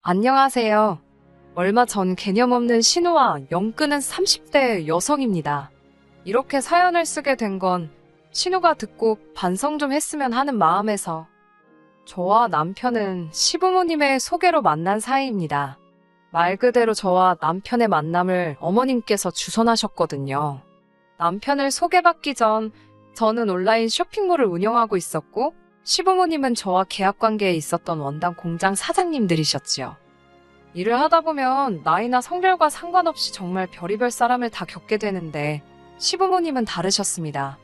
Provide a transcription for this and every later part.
안녕하세요. 얼마 전 개념 없는 신우와 영 끄는 30대 여성입니다. 이렇게 사연을 쓰게 된 건 신우가 듣고 반성 좀 했으면 하는 마음에서 저와 남편은 시부모님의 소개로 만난 사이입니다. 말 그대로 저와 남편의 만남을 어머님께서 주선하셨거든요. 남편을 소개받기 전 저는 온라인 쇼핑몰을 운영하고 있었고 시부모님은 저와 계약관계에 있었던 원당 공장 사장님들이셨지요. 일을 하다 보면 나이나 성별과 상관없이 정말 별의별 사람을 다 겪게 되는데 시부모님은 다르셨습니다.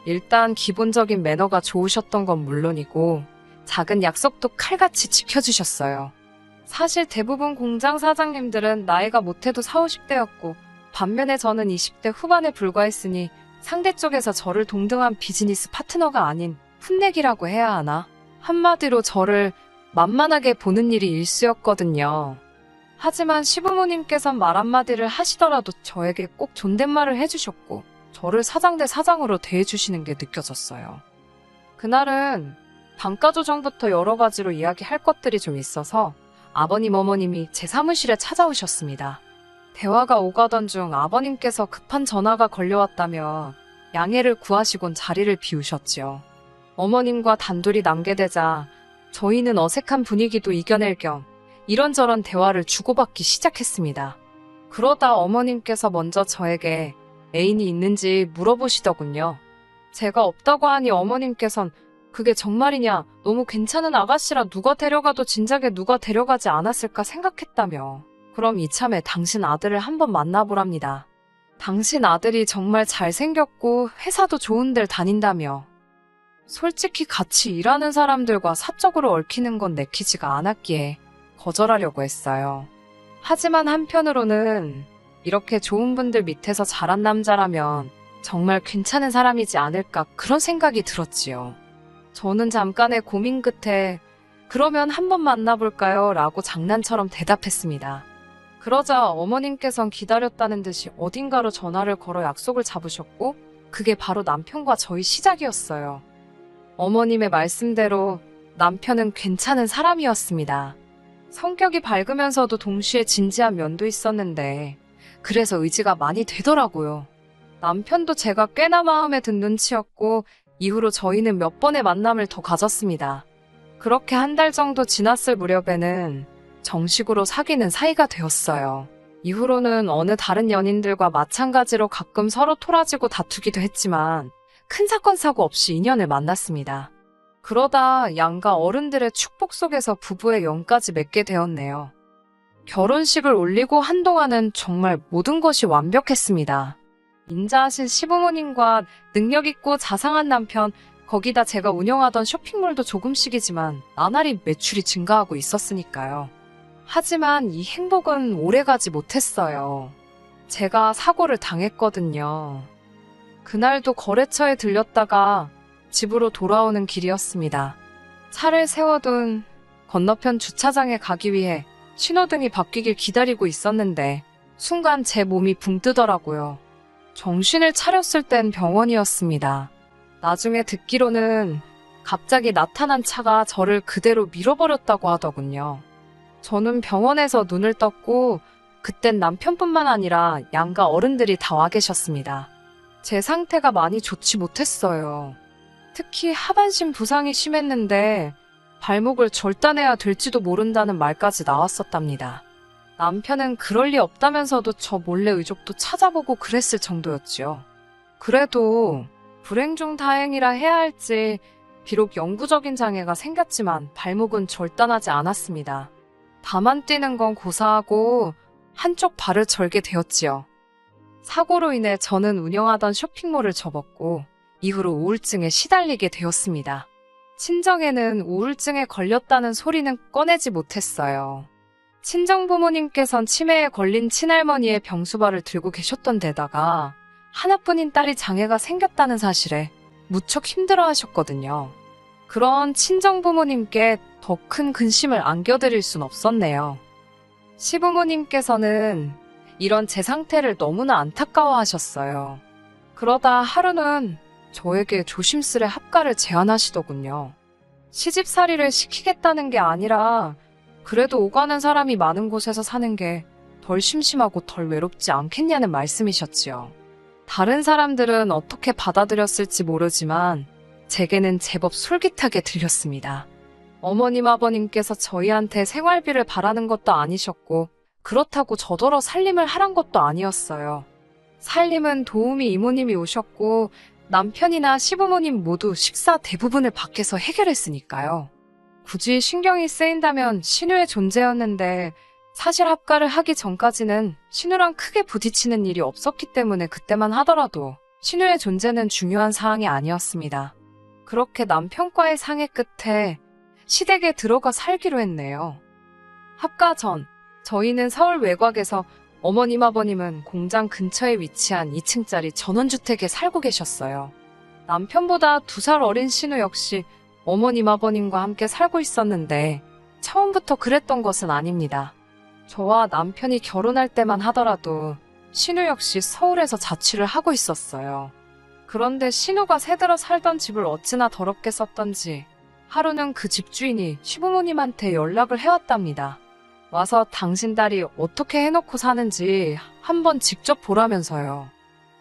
일단 기본적인 매너가 좋으셨던 건 물론이고 작은 약속도 칼같이 지켜주셨어요. 사실 대부분 공장 사장님들은 나이가 못해도 40, 50대였고 반면에 저는 20대 후반에 불과했으니 상대 쪽에서 저를 동등한 비즈니스 파트너가 아닌 풋내기라고 해야 하나? 한마디로 저를 만만하게 보는 일이 일쑤였거든요. 하지만 시부모님께선 말 한마디를 하시더라도 저에게 꼭 존댓말을 해주셨고 저를 사장 대 사장으로 대해주시는 게 느껴졌어요. 그날은 단가 조정부터 여러 가지로 이야기할 것들이 좀 있어서 아버님 어머님이 제 사무실에 찾아오셨습니다. 대화가 오가던 중 아버님께서 급한 전화가 걸려왔다며 양해를 구하시곤 자리를 비우셨지요. 어머님과 단둘이 남게 되자 저희는 어색한 분위기도 이겨낼 겸 이런저런 대화를 주고받기 시작했습니다. 그러다 어머님께서 먼저 저에게 애인이 있는지 물어보시더군요. 제가 없다고 하니 어머님께선 그게 정말이냐, 너무 괜찮은 아가씨라 누가 데려가도 진작에 누가 데려가지 않았을까 생각했다며. 그럼 이참에 당신 아들을 한번 만나보랍니다. 당신 아들이 정말 잘생겼고 회사도 좋은 데를 다닌다며. 솔직히 같이 일하는 사람들과 사적으로 얽히는 건 내키지가 않았기에 거절하려고 했어요. 하지만 한편으로는 이렇게 좋은 분들 밑에서 자란 남자라면 정말 괜찮은 사람이지 않을까 그런 생각이 들었지요. 저는 잠깐의 고민 끝에 그러면 한번 만나볼까요? 라고 장난처럼 대답했습니다. 그러자 어머님께선 기다렸다는 듯이 어딘가로 전화를 걸어 약속을 잡으셨고 그게 바로 남편과 저희 시작이었어요. 어머님의 말씀대로 남편은 괜찮은 사람이었습니다. 성격이 밝으면서도 동시에 진지한 면도 있었는데 그래서 의지가 많이 되더라고요. 남편도 제가 꽤나 마음에 든 눈치였고 이후로 저희는 몇 번의 만남을 더 가졌습니다. 그렇게 한 달 정도 지났을 무렵에는 정식으로 사귀는 사이가 되었어요. 이후로는 어느 다른 연인들과 마찬가지로 가끔 서로 토라지고 다투기도 했지만 큰 사건 사고 없이 인연을 만났습니다. 그러다 양가 어른들의 축복 속에서 부부의 연까지 맺게 되었네요. 결혼식을 올리고 한동안은 정말 모든 것이 완벽했습니다. 인자하신 시부모님과 능력있고 자상한 남편, 거기다 제가 운영하던 쇼핑몰도 조금씩이지만 나날이 매출이 증가하고 있었으니까요. 하지만 이 행복은 오래가지 못했어요. 제가 사고를 당했거든요. 그날도 거래처에 들렸다가 집으로 돌아오는 길이었습니다. 차를 세워둔 건너편 주차장에 가기 위해 신호등이 바뀌길 기다리고 있었는데 순간 제 몸이 붕 뜨더라고요. 정신을 차렸을 땐 병원이었습니다. 나중에 듣기로는 갑자기 나타난 차가 저를 그대로 밀어버렸다고 하더군요. 저는 병원에서 눈을 떴고 그땐 남편뿐만 아니라 양가 어른들이 다 와 계셨습니다. 제 상태가 많이 좋지 못했어요. 특히 하반신 부상이 심했는데 발목을 절단해야 될지도 모른다는 말까지 나왔었답니다. 남편은 그럴 리 없다면서도 저 몰래 의족도 찾아보고 그랬을 정도였지요. 그래도 불행 중 다행이라 해야 할지 비록 영구적인 장애가 생겼지만 발목은 절단하지 않았습니다. 다만 뛰는 건 고사하고 한쪽 발을 절게 되었지요. 사고로 인해 저는 운영하던 쇼핑몰을 접었고 이후로 우울증에 시달리게 되었습니다. 친정에는 우울증에 걸렸다는 소리는 꺼내지 못했어요. 친정부모님께선 치매에 걸린 친할머니의 병수발을 들고 계셨던 데다가 하나뿐인 딸이 장애가 생겼다는 사실에 무척 힘들어하셨거든요. 그런 친정부모님께 더 큰 근심을 안겨드릴 순 없었네요. 시부모님께서는 이런 제 상태를 너무나 안타까워하셨어요. 그러다 하루는 저에게 조심스레 합가를 제안하시더군요. 시집살이를 시키겠다는 게 아니라 그래도 오가는 사람이 많은 곳에서 사는 게 덜 심심하고 덜 외롭지 않겠냐는 말씀이셨지요. 다른 사람들은 어떻게 받아들였을지 모르지만 제게는 제법 솔깃하게 들렸습니다. 어머님 아버님께서 저희한테 생활비를 바라는 것도 아니셨고 그렇다고 저더러 살림을 하란 것도 아니었어요. 살림은 도우미 이모님이 오셨고 남편이나 시부모님 모두 식사 대부분을 밖에서 해결했으니까요. 굳이 신경이 쓰인다면 신우의 존재였는데 사실 합가를 하기 전까지는 신우랑 크게 부딪히는 일이 없었기 때문에 그때만 하더라도 신우의 존재는 중요한 사항이 아니었습니다. 그렇게 남편과의 상의 끝에 시댁에 들어가 살기로 했네요. 합가 전 저희는 서울 외곽에서 어머님 아버님은 공장 근처에 위치한 2층짜리 전원주택에 살고 계셨어요. 남편보다 2살 어린 신우 역시 어머님 아버님과 함께 살고 있었는데 처음부터 그랬던 것은 아닙니다. 저와 남편이 결혼할 때만 하더라도 신우 역시 서울에서 자취를 하고 있었어요. 그런데 신우가 새들어 살던 집을 어찌나 더럽게 썼던지 하루는 그 집주인이 시부모님한테 연락을 해왔답니다. 와서 당신 딸이 어떻게 해놓고 사는지 한번 직접 보라면서요.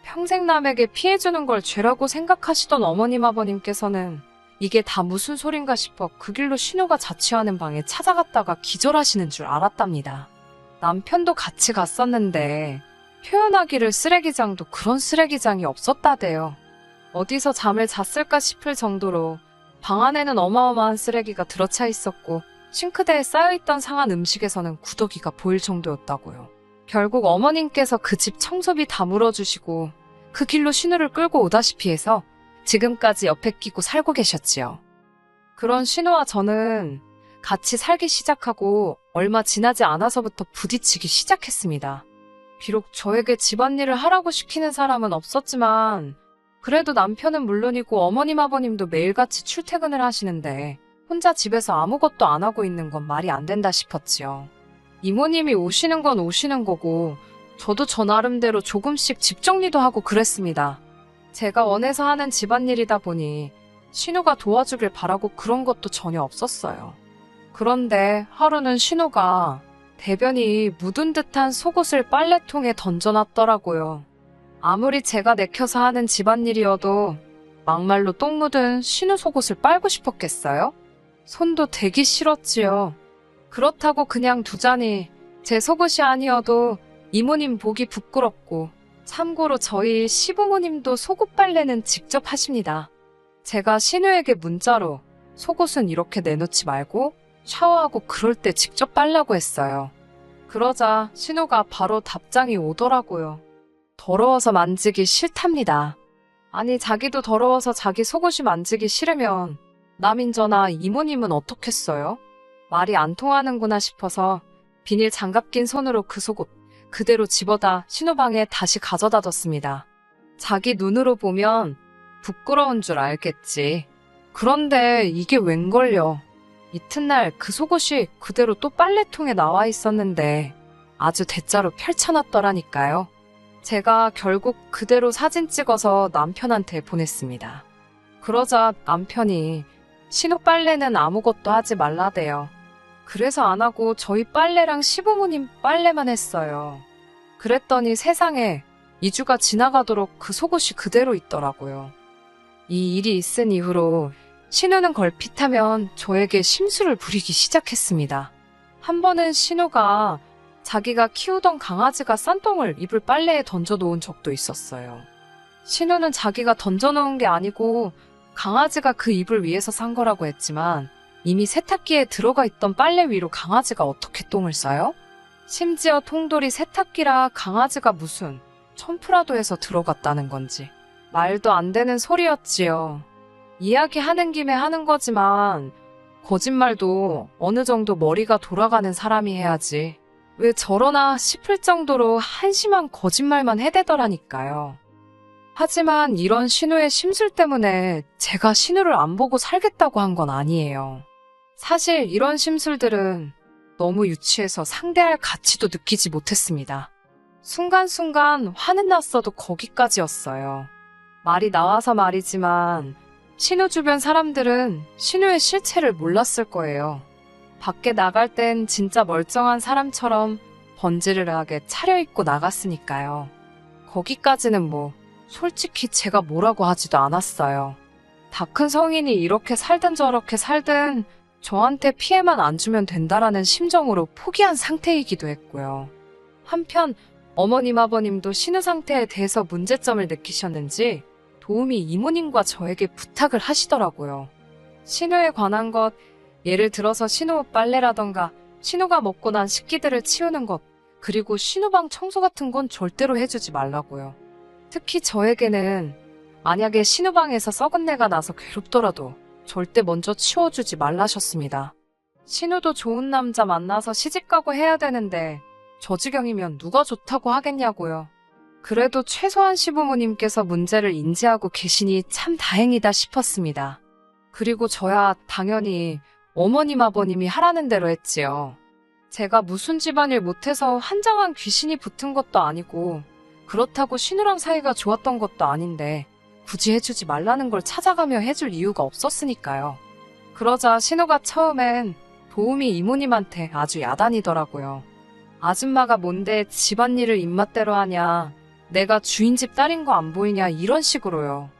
평생 남에게 피해주는 걸 죄라고 생각하시던 어머님 아버님께서는 이게 다 무슨 소린가 싶어 그 길로 신우가 자취하는 방에 찾아갔다가 기절하시는 줄 알았답니다. 남편도 같이 갔었는데 표현하기를 쓰레기장도 그런 쓰레기장이 없었다대요. 어디서 잠을 잤을까 싶을 정도로 방 안에는 어마어마한 쓰레기가 들어차 있었고 싱크대에 쌓여있던 상한 음식에서는 구더기가 보일 정도였다고요. 결국 어머님께서 그 집 청소비 다 물어주시고 그 길로 신우를 끌고 오다시피 해서 지금까지 옆에 끼고 살고 계셨지요. 그런 신우와 저는 같이 살기 시작하고 얼마 지나지 않아서부터 부딪히기 시작했습니다. 비록 저에게 집안일을 하라고 시키는 사람은 없었지만 그래도 남편은 물론이고 어머님 아버님도 매일같이 출퇴근을 하시는데 혼자 집에서 아무것도 안 하고 있는 건 말이 안 된다 싶었지요. 이모님이 오시는 건 오시는 거고 저도 저 나름대로 조금씩 집 정리도 하고 그랬습니다. 제가 원해서 하는 집안일이다 보니 신우가 도와주길 바라고 그런 것도 전혀 없었어요. 그런데 하루는 신우가 대변이 묻은 듯한 속옷을 빨래통에 던져놨더라고요. 아무리 제가 내켜서 하는 집안일이어도 막말로 똥 묻은 신우 속옷을 빨고 싶었겠어요? 손도 대기 싫었지요. 그렇다고 그냥 두자니 제 속옷이 아니어도 이모님 보기 부끄럽고 참고로 저희 시부모님도 속옷 빨래는 직접 하십니다. 제가 신우에게 문자로 속옷은 이렇게 내놓지 말고 샤워하고 그럴 때 직접 빨라고 했어요. 그러자 신우가 바로 답장이 오더라고요. 더러워서 만지기 싫답니다. 아니 자기도 더러워서 자기 속옷이 만지기 싫으면 남인저나 이모님은 어떻겠어요? 말이 안 통하는구나 싶어서 비닐 장갑 낀 손으로 그 속옷 그대로 집어다 신우 방에 다시 가져다 뒀습니다. 자기 눈으로 보면 부끄러운 줄 알겠지. 그런데 이게 웬걸요. 이튿날 그 속옷이 그대로 또 빨래통에 나와 있었는데 아주 대자로 펼쳐놨더라니까요. 제가 결국 그대로 사진 찍어서 남편한테 보냈습니다. 그러자 남편이 신우 빨래는 아무것도 하지 말라대요. 그래서 안 하고 저희 빨래랑 시부모님 빨래만 했어요. 그랬더니 세상에 2주가 지나가도록 그 속옷이 그대로 있더라고요. 이 일이 있은 이후로 신우는 걸핏하면 저에게 심술을 부리기 시작했습니다. 한 번은 신우가 자기가 키우던 강아지가 싼 똥을 이불 빨래에 던져놓은 적도 있었어요. 신우는 자기가 던져놓은 게 아니고 강아지가 그 이불 위에서 산 거라고 했지만 이미 세탁기에 들어가 있던 빨래 위로 강아지가 어떻게 똥을 싸요? 심지어 통돌이 세탁기라 강아지가 무슨 천프라도에서 들어갔다는 건지 말도 안 되는 소리였지요. 이야기하는 김에 하는 거지만 거짓말도 어느 정도 머리가 돌아가는 사람이 해야지 왜 저러나 싶을 정도로 한심한 거짓말만 해대더라니까요. 하지만 이런 신우의 심술 때문에 제가 신우를 안 보고 살겠다고 한 건 아니에요. 사실 이런 심술들은 너무 유치해서 상대할 가치도 느끼지 못했습니다. 순간순간 화는 났어도 거기까지였어요. 말이 나와서 말이지만 신우 주변 사람들은 신우의 실체를 몰랐을 거예요. 밖에 나갈 땐 진짜 멀쩡한 사람처럼 번지르르하게 차려입고 나갔으니까요. 거기까지는 뭐 솔직히 제가 뭐라고 하지도 않았어요. 다 큰 성인이 이렇게 살든 저렇게 살든 저한테 피해만 안 주면 된다라는 심정으로 포기한 상태이기도 했고요. 한편 어머님 아버님도 신우 상태에 대해서 문제점을 느끼셨는지 도우미 이모님과 저에게 부탁을 하시더라고요. 신우에 관한 것, 예를 들어서 신우 빨래라던가 신우가 먹고 난 식기들을 치우는 것, 그리고 신우방 청소 같은 건 절대로 해주지 말라고요. 특히 저에게는 만약에 신우방에서 썩은 내가 나서 괴롭더라도 절대 먼저 치워주지 말라셨습니다. 신우도 좋은 남자 만나서 시집가고 해야 되는데 저 지경이면 누가 좋다고 하겠냐고요. 그래도 최소한 시부모님께서 문제를 인지하고 계시니 참 다행이다 싶었습니다. 그리고 저야 당연히 어머님 아버님이 하라는 대로 했지요. 제가 무슨 집안일 못해서 한장한 귀신이 붙은 것도 아니고 그렇다고 신우랑 사이가 좋았던 것도 아닌데 굳이 해주지 말라는 걸 찾아가며 해줄 이유가 없었으니까요. 그러자 신우가 처음엔 도우미 이모님한테 아주 야단이더라고요. 아줌마가 뭔데 집안일을 입맛대로 하냐, 내가 주인집 딸인 거 안 보이냐, 이런 식으로요.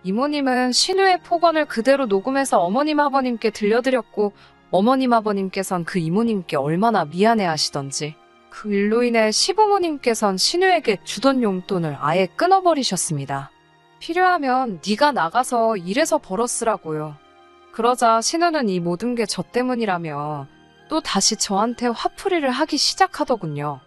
이모님은 신우의 폭언을 그대로 녹음해서 어머님 아버님께 들려드렸고 어머님 아버님께선 그 이모님께 얼마나 미안해 하시던지 그 일로 인해 시부모님께선 신우에게 주던 용돈을 아예 끊어버리셨습니다. 필요하면 네가 나가서 일해서 벌어 쓰라고요. 그러자 신우는 이 모든 게 저 때문이라며 또 다시 저한테 화풀이를 하기 시작하더군요.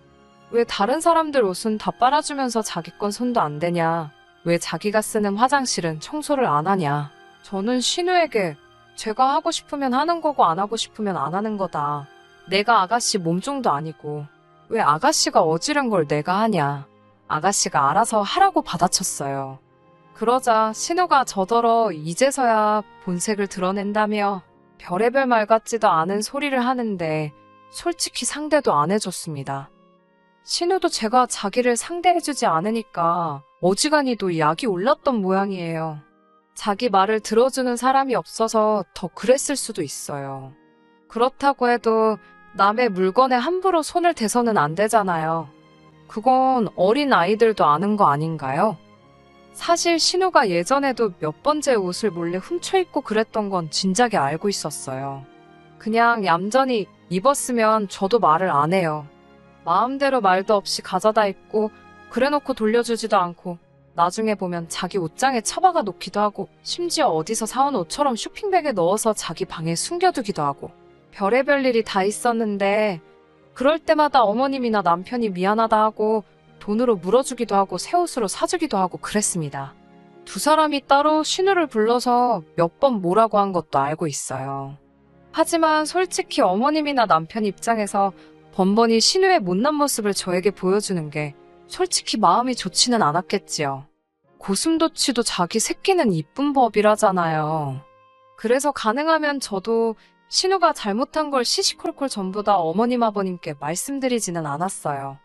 왜 다른 사람들 옷은 다 빨아주면서 자기 건 손도 안 대냐? 왜 자기가 쓰는 화장실은 청소를 안 하냐? 저는 신우에게 제가 하고 싶으면 하는 거고 안 하고 싶으면 안 하는 거다. 내가 아가씨 몸종도 아니고 왜 아가씨가 어지른 걸 내가 하냐? 아가씨가 알아서 하라고 받아쳤어요. 그러자 신우가 저더러 이제서야 본색을 드러낸다며 별의별 말 같지도 않은 소리를 하는데 솔직히 상대도 안 해줬습니다. 신우도 제가 자기를 상대해주지 않으니까 어지간히도 약이 올랐던 모양이에요. 자기 말을 들어주는 사람이 없어서 더 그랬을 수도 있어요. 그렇다고 해도 남의 물건에 함부로 손을 대서는 안 되잖아요. 그건 어린 아이들도 아는 거 아닌가요? 사실 신우가 예전에도 몇 번 제 옷을 몰래 훔쳐 입고 그랬던 건 진작에 알고 있었어요. 그냥 얌전히 입었으면 저도 말을 안 해요. 마음대로 말도 없이 가져다 입고 그래놓고 돌려주지도 않고 나중에 보면 자기 옷장에 처박아 놓기도 하고 심지어 어디서 사온 옷처럼 쇼핑백에 넣어서 자기 방에 숨겨두기도 하고 별의별 일이 다 있었는데 그럴 때마다 어머님이나 남편이 미안하다 하고 돈으로 물어주기도 하고 새 옷으로 사주기도 하고 그랬습니다. 두 사람이 따로 신우를 불러서 몇 번 뭐라고 한 것도 알고 있어요. 하지만 솔직히 어머님이나 남편 입장에서 번번이 신우의 못난 모습을 저에게 보여주는 게 솔직히 마음이 좋지는 않았겠지요. 고슴도치도 자기 새끼는 이쁜 법이라잖아요. 그래서 가능하면 저도 신우가 잘못한 걸 시시콜콜 전부 다 어머님 아버님께 말씀드리지는 않았어요.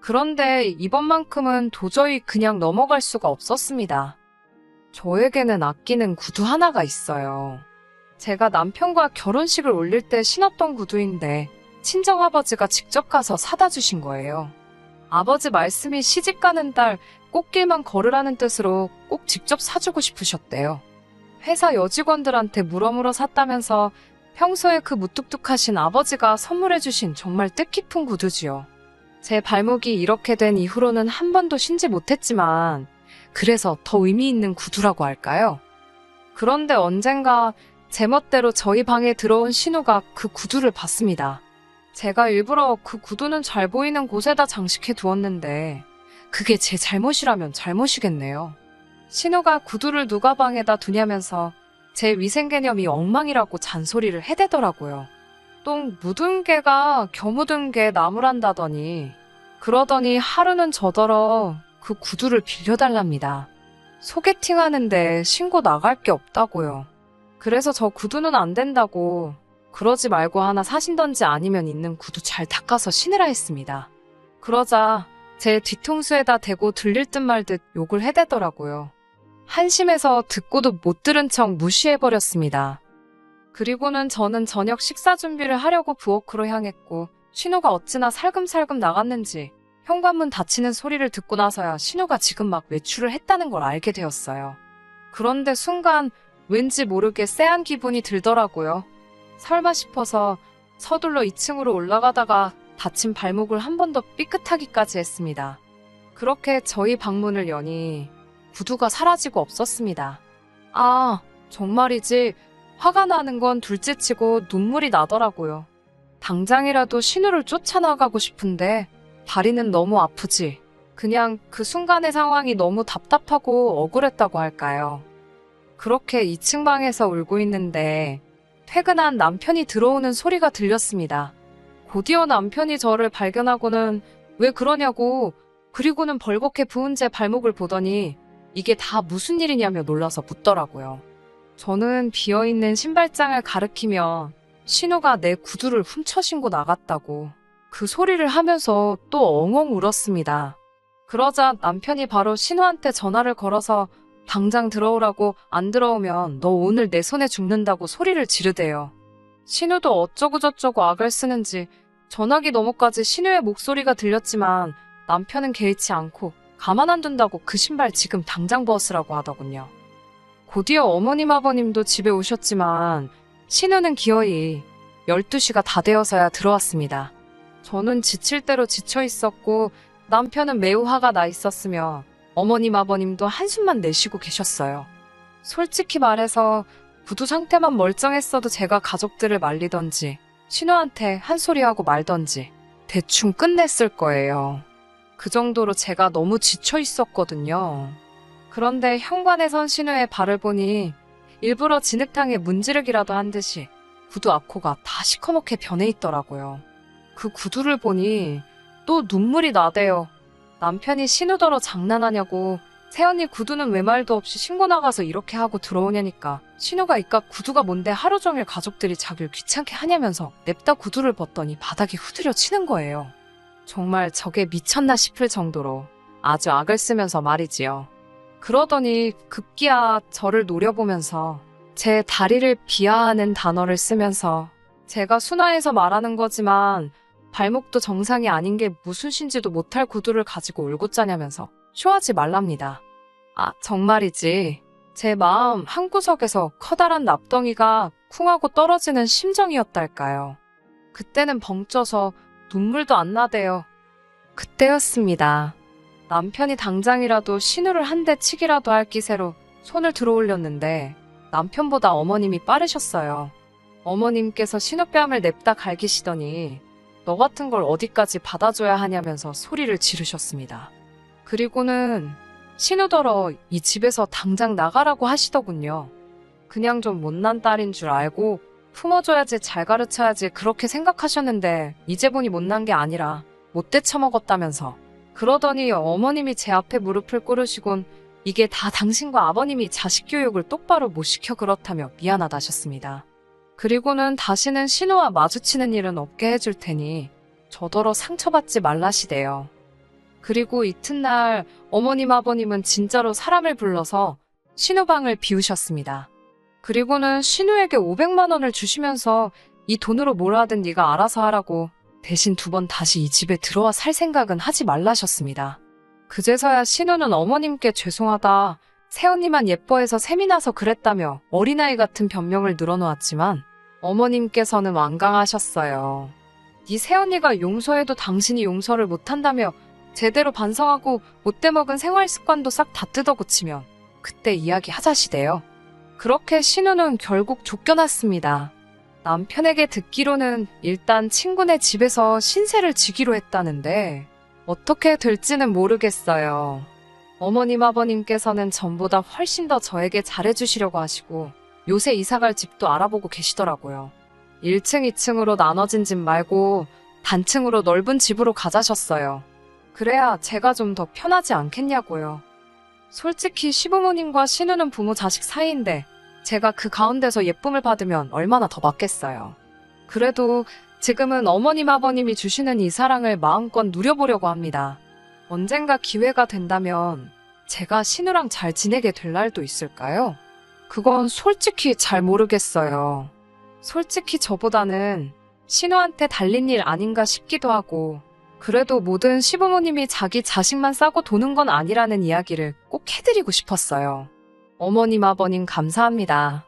그런데 이번만큼은 도저히 그냥 넘어갈 수가 없었습니다. 저에게는 아끼는 구두 하나가 있어요. 제가 남편과 결혼식을 올릴 때 신었던 구두인데 친정아버지가 직접 가서 사다 주신 거예요. 아버지 말씀이 시집가는 딸 꽃길만 걸으라는 뜻으로 꼭 직접 사주고 싶으셨대요. 회사 여직원들한테 물어물어 샀다면서 평소에 그 무뚝뚝하신 아버지가 선물해주신 정말 뜻깊은 구두지요. 제 발목이 이렇게 된 이후로는 한 번도 신지 못했지만 그래서 더 의미 있는 구두라고 할까요? 그런데 언젠가 제멋대로 저희 방에 들어온 신우가 그 구두를 봤습니다. 제가 일부러 그 구두는 잘 보이는 곳에다 장식해 두었는데 그게 제 잘못이라면 잘못이겠네요. 신우가 구두를 누가 방에다 두냐면서 제 위생 개념이 엉망이라고 잔소리를 해대더라고요. 똥 묻은 개가 겨 묻은 개 나무란다더니 그러더니 하루는 저더러 그 구두를 빌려달랍니다. 소개팅 하는데 신고 나갈 게 없다고요. 그래서 저 구두는 안 된다고 그러지 말고 하나 사신던지 아니면 있는 구두 잘 닦아서 신으라 했습니다. 그러자 제 뒤통수에다 대고 들릴 듯 말 듯 욕을 해대더라고요. 한심해서 듣고도 못 들은 척 무시해버렸습니다. 그리고는 저는 저녁 식사 준비를 하려고 부엌으로 향했고 신우가 어찌나 살금살금 나갔는지 현관문 닫히는 소리를 듣고 나서야 신우가 지금 막 외출을 했다는 걸 알게 되었어요. 그런데 순간 왠지 모르게 쎄한 기분이 들더라고요. 설마 싶어서 서둘러 2층으로 올라가다가 다친 발목을 한 번 더 삐끗하기까지 했습니다. 그렇게 저희 방문을 여니 구두가 사라지고 없었습니다. 아, 정말이지 화가 나는 건 둘째치고 눈물이 나더라고요. 당장이라도 신우를 쫓아나가고 싶은데 다리는 너무 아프지. 그냥 그 순간의 상황이 너무 답답하고 억울했다고 할까요? 그렇게 2층 방에서 울고 있는데 퇴근한 남편이 들어오는 소리가 들렸습니다. 곧이어 남편이 저를 발견하고는 왜 그러냐고, 그리고는 벌겋게 부은 제 발목을 보더니 이게 다 무슨 일이냐며 놀라서 묻더라고요. 저는 비어있는 신발장을 가리키며 신우가 내 구두를 훔쳐 신고 나갔다고 그 소리를 하면서 또 엉엉 울었습니다. 그러자 남편이 바로 신우한테 전화를 걸어서 당장 들어오라고, 안 들어오면 너 오늘 내 손에 죽는다고 소리를 지르대요. 신우도 어쩌고저쩌고 악을 쓰는지 전화기 너머까지 신우의 목소리가 들렸지만 남편은 개의치 않고 가만 안 둔다고 그 신발 지금 당장 벗으라고 하더군요. 곧이어 어머님 아버님도 집에 오셨지만 신우는 기어이 12시가 다 되어서야 들어왔습니다. 저는 지칠 대로 지쳐 있었고 남편은 매우 화가 나 있었으며 어머님 아버님도 한숨만 내쉬고 계셨어요. 솔직히 말해서 구두 상태만 멀쩡했어도 제가 가족들을 말리던지 신우한테 한 소리 하고 말던지 대충 끝냈을 거예요. 그 정도로 제가 너무 지쳐 있었거든요. 그런데 현관에 선 신우의 발을 보니 일부러 진흙탕에 문지르기라도 한 듯이 구두 앞코가 다 시커멓게 변해 있더라고요. 그 구두를 보니 또 눈물이 나대요. 남편이 신우더러 장난하냐고, 새언니 구두는 왜 말도 없이 신고 나가서 이렇게 하고 들어오냐니까 신우가 이깟 구두가 뭔데 하루 종일 가족들이 자길 귀찮게 하냐면서 냅다 구두를 벗더니 바닥이 후드려 치는 거예요. 정말 저게 미쳤나 싶을 정도로 아주 악을 쓰면서 말이지요. 그러더니 급기야 저를 노려보면서 제 다리를 비하하는 단어를 쓰면서 제가 순화해서 말하는 거지만 발목도 정상이 아닌 게 무슨 신지도 못할 구두를 가지고 울고 짜냐면서 쇼하지 말랍니다. 아, 정말이지. 제 마음 한구석에서 커다란 납덩이가 쿵 하고 떨어지는 심정이었달까요. 그때는 벙쪄서 눈물도 안 나대요. 그때였습니다. 남편이 당장이라도 신우를 한 대 치기라도 할 기세로 손을 들어올렸는데 남편보다 어머님이 빠르셨어요. 어머님께서 신우뺨을 냅다 갈기시더니 너 같은 걸 어디까지 받아줘야 하냐면서 소리를 지르셨습니다. 그리고는 신우더러 이 집에서 당장 나가라고 하시더군요. 그냥 좀 못난 딸인 줄 알고 품어줘야지, 잘 가르쳐야지 그렇게 생각하셨는데 이제 보니 못난 게 아니라 못돼 처먹었다면서. 그러더니 어머님이 제 앞에 무릎을 꿇으시곤 이게 다 당신과 아버님이 자식 교육을 똑바로 못 시켜 그렇다며 미안하다셨습니다. 그리고는 다시는 신우와 마주치는 일은 없게 해줄 테니 저더러 상처받지 말라시대요. 그리고 이튿날 어머님 아버님은 진짜로 사람을 불러서 신우 방을 비우셨습니다. 그리고는 신우에게 500만 원을 주시면서 이 돈으로 뭘 하든 네가 알아서 하라고, 대신 2번 다시 이 집에 들어와 살 생각은 하지 말라셨습니다. 그제서야 신우는 어머님께 죄송하다, 새언니만 예뻐해서 셈이 나서 그랬다며 어린아이 같은 변명을 늘어놓았지만 어머님께서는 완강하셨어요. 네 새언니가 용서해도 당신이 용서를 못한다며 제대로 반성하고 못돼 먹은 생활 습관도 싹 다 뜯어고치면 그때 이야기하자시대요. 그렇게 신우는 결국 쫓겨났습니다. 남편에게 듣기로는 일단 친구네 집에서 신세를 지기로 했다는데 어떻게 될지는 모르겠어요. 어머님 아버님께서는 전보다 훨씬 더 저에게 잘해주시려고 하시고 요새 이사갈 집도 알아보고 계시더라고요. 1층, 2층으로 나눠진 집 말고 단층으로 넓은 집으로 가자셨어요. 그래야 제가 좀 더 편하지 않겠냐고요. 솔직히 시부모님과 신우는 부모 자식 사이인데 제가 그 가운데서 예쁨을 받으면 얼마나 더 받겠어요. 그래도 지금은 어머님 아버님이 주시는 이 사랑을 마음껏 누려보려고 합니다. 언젠가 기회가 된다면 제가 신우랑 잘 지내게 될 날도 있을까요? 그건 솔직히 잘 모르겠어요. 솔직히 저보다는 신우한테 달린 일 아닌가 싶기도 하고, 그래도 모든 시부모님이 자기 자식만 싸고 도는 건 아니라는 이야기를 꼭 해드리고 싶었어요. 어머님, 아버님 감사합니다.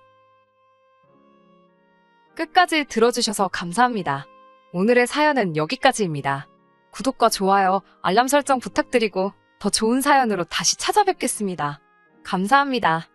끝까지 들어주셔서 감사합니다. 오늘의 사연은 여기까지입니다. 구독과 좋아요, 알람 설정 부탁드리고 더 좋은 사연으로 다시 찾아뵙겠습니다. 감사합니다.